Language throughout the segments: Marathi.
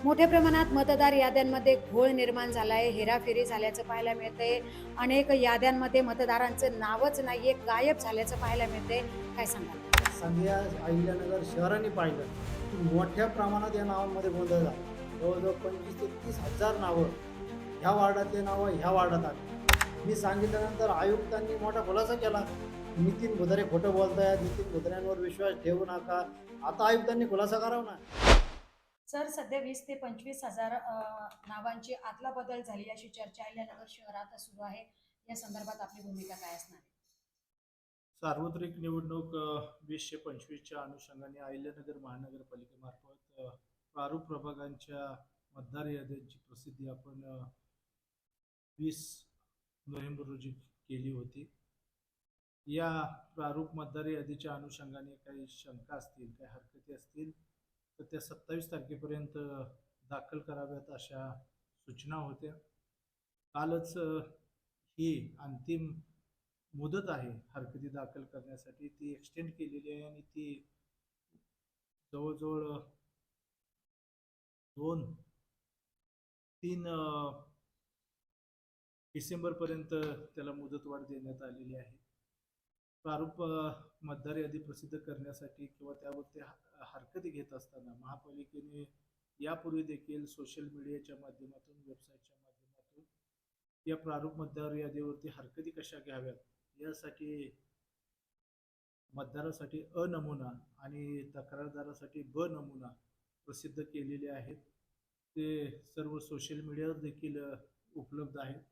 मोठ्या प्रमाणात मतदार याद्यांमध्ये घोळ निर्माण झाला आहे, हेराफेरी झाल्याचं पाहायला मिळतंय. अनेक याद्यांमध्ये मतदारांचं नावच नाहीये, गायब झाल्याचं पाहायला मिळतंय. काय सांगाल? संध्या अहिल्यानगर शहराने पाहिलं की मोठ्या प्रमाणात या नावांमध्ये गोंधळ झाला. जवळजवळ 25 ते 30,000 नावं ह्या वार्डातले नावं ह्या वार्डात आली. मी सांगितल्यानंतर आयुक्तांनी मोठा खुलासा केला. नितीन भुतारे खोटं बोलतायत, नितीन भुताऱ्यांवर विश्वास ठेवू नका. आता आयुक्तांनी खुलासा करावा ना. सर, सध्या 20,000 ते 25,000 नावांची आदला बदल झाली अशी चर्चा अहिल्यानगर शहरात सुरू आहे. या संदर्भात आपली भूमिका काय असणार आहे? सार्वत्रिक निवडणूक 2025च्या अनुषंगाने अहिल्यानगर महानगरपालिकेमार्फत प्रारूप प्रभागांच्या मतदार याद्यांची प्रसिद्धी आपण 20 नोव्हेंबर रोजी केली होती. या प्रारूप मतदार यादीच्या अनुषंगाने काही शंका असतील, काही हरकती असतील तर त्या 27 तारखेपर्यंत दाखल कराव्यात अशा सूचना होत्या. कालच ही अंतिम मुदत आहे हरकती दाखल करण्यासाठी, ती एक्सटेंड केलेली आहे आणि ती जवळजवळ 2-3 डिसेंबरपर्यंत त्याला मुदतवाढ देण्यात आलेली आहे. प्रारूप मतदार यादी प्रसिद्ध करण्यासाठी किंवा त्यावरती हरकती घेत असताना महापालिकेने यापूर्वी देखील सोशल मीडियाच्या माध्यमातून, वेबसाईटच्या माध्यमातून या प्रारूप मतदार यादीवरती हरकती कशा घ्याव्यात यासाठी मतदारासाठी अ नमुना आणि तक्रारदारासाठी ब नमुना प्रसिद्ध केलेले आहेत. ते सर्व सोशल मीडियावर देखील उपलब्ध आहेत.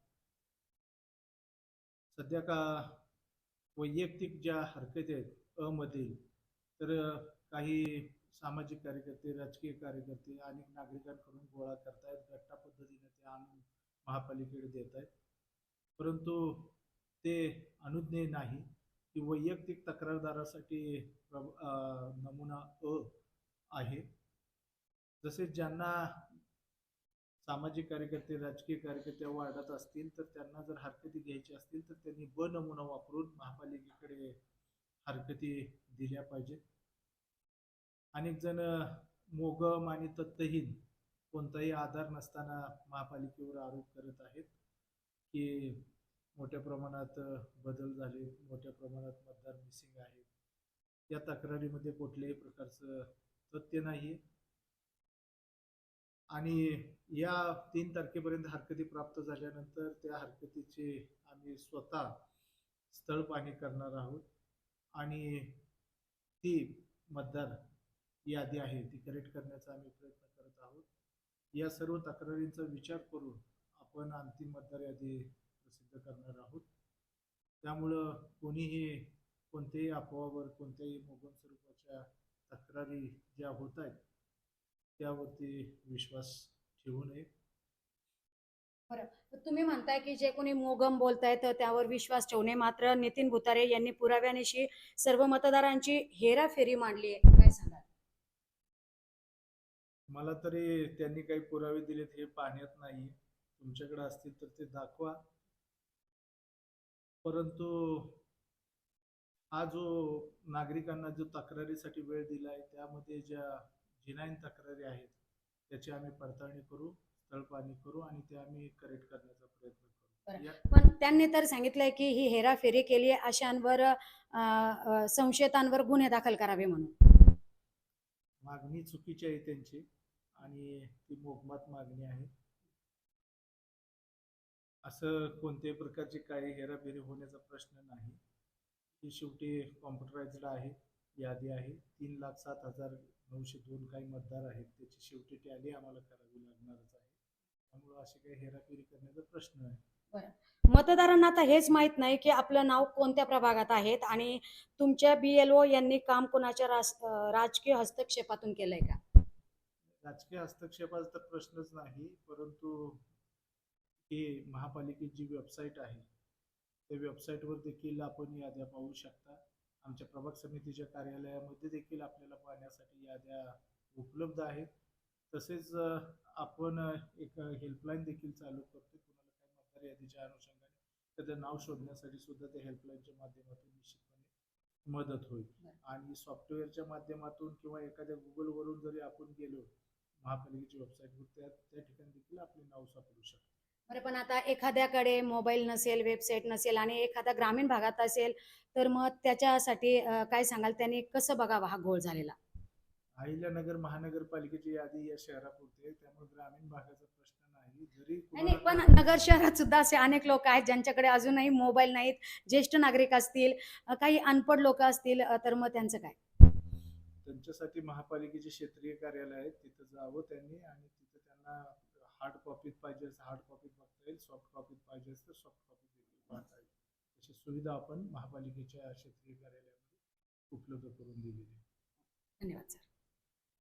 सध्या का वैयक्तिक ज्या हरकती आहेत अमधील, तर काही सामाजिक कार्यकर्ते, राजकीय कार्यकर्ते अनेक नागरिकांकडून गोळा करतायत, गट्टा पद्धतीने ते आणून महापालिकेकडे देत आहेत. परंतु ते अनुज्ञेय नाही की वैयक्तिक तक्रारदारासाठी नमुना अ आहे. जसे ज्यांना सामाजिक कार्यकर्ते, राजकीय कार्यकर्ते वार्डात असतील तर त्यांना जर हरकती घ्यायची असतील तर त्यांनी ब नमुना वापरून महापालिकेकडे हरकती दिल्या पाहिजेत. अनेक जण मोगम आणि तत्त्वहीन कोणताही आधार नसताना महापालिकेवर आरोप करत आहेत की मोठ्या प्रमाणात बदल झाले, मोठ्या प्रमाणात मतदार मिसिंग आहेत. या तक्रारीमध्ये कुठल्याही प्रकारचं तथ्य नाही आणि या 3 तारखेपर्यंत हरकती प्राप्त झाल्यानंतर त्या हरकतीची आम्ही स्वतः स्थळ पाहणी करणार आहोत आणि ती मतदार यादी आहे ती करेक्ट करण्याचा आम्ही प्रयत्न करत आहोत. या सर्व तक्रारींचा विचार करून आपण अंतिम मतदार यादी प्रसिद्ध करणार आहोत. त्यामुळं कोणीही कोणत्याही अफवावर, कोणत्याही मोगम स्वरूपाच्या तक्रारी ज्या होत आहेत त्यावरती विश्वास ठेवू नये. बरं. तुम्ही म्हणताय की जे कोणी मोगम बोलतायत त्यावर विश्वास ठेवणे, मात्र नितीन भुतारे यांनी पुराव्यानिशी सर्व मतदारांची हेराफेरी मांडली आहे. काय सांगाल? मला तरी त्यांनी काही पुरावे दिलेत हे पाहण्यात नाही. तुमच्याकडे असतील तर ते दाखवा. परंतु हा जो नागरिकांना जो तक्रारीसाठी वेळ दिला आहे त्यामध्ये ज्या जिनाईन तक्रारी आहेत त्याची आम्ही पडताळणी करू, स्थळपाहणी करू आणि ते आम्ही करेक्ट करण्याचा प्रयत्न करू. पण त्यांनी तर सांगितलंय की ही हेराफेरी केली अशांवर संशयितांवर गुन्हे दाखल करावे म्हणून. मागणी चुकीची आहे त्यांची आणि ती मोगमात मागणी आहे. असं कोणत्याही प्रकारची काही हेराफेरी होण्याचा प्रश्न नाही. ही शेवटी कॉम्प्युटराइज्ड आहे, यादी आहे. 3,07,902 काही मतदार आहेत, त्याची शेवटी टॅली आम्हाला करावी लागणारच आहे. त्यामुळे अशी काही हेराफेरी करण्याचा प्रश्न आहे. बरं. मतदारांना आता हेच माहित नाही की आपलं नाव कोणत्या प्रभागात आहेत आणि तुमच्या BLO यांनी काम कोणाच्या राजकीय हस्तक्षेपातून केलंय का? राजकीय हस्तक्षेपाचा तर प्रश्नच नाही, परंतु ही महापालिकेची वेबसाईट आहे त्या वेबसाईटवर देखील आपण याद्या पाहू शकता. आमच्या प्रभाग समितीच्या कार्यालयामध्ये देखील आपल्याला पाहण्यासाठी याद्या उपलब्ध आहेत. तसेच आपण एक हेल्पलाईन देखील चालू करतो. कुणाला काही मतदार यादीच्या अनुषंगाने त्याचं नाव शोधण्यासाठी सुद्धा त्या हेल्पलाईनच्या माध्यमातून निश्चितपणे मदत होईल. आणि सॉफ्टवेअरच्या माध्यमातून किंवा एखाद्या गुगलवरून जरी आपण गेलो महापालिकेची वेबसाईटवर त्या ठिकाणी देखील आपले नाव सापडू शकते. बरं, पण आता एखाद्याकडे मोबाईल नसेल, वेबसाईट नसेल आणि एखादा ग्रामीण भागात असेल, तर मग त्याच्यासाठी काय सांगाल? त्यांनी कसं बघावा हा घोळ झालेला? अहिल्यानगर महानगरपालिकेची यादी या शहरापुरती आहे, त्यामुळे ग्रामीण भागाचा प्रश्न नाही. जरी नाही नाही, पण कुणाला नगर शहरात सुद्धा असे अनेक लोक आहेत ज्यांच्याकडे अजूनही मोबाईल नाहीत. ज्येष्ठ नागरिक असतील, काही अनपढ लोक असतील, तर मग त्यांचं काय? त्यांच्यासाठी महापालिकेचे क्षेत्रीय कार्यालय आहे, तिथं जावं त्यांनी आणि तिथं त्यांना हार्ड कॉपीत पाहिजे हार्ड कॉपीत बघता येईल, सॉफ्ट कॉपीत पाहिजे तर सॉफ्ट कॉपीत देखील पाहता येईल. अशी सुविधा आपण महापालिकेच्या क्षेत्रीय कार्यालयामध्ये उपलब्ध करून दिलेली आहे. धन्यवाद सर.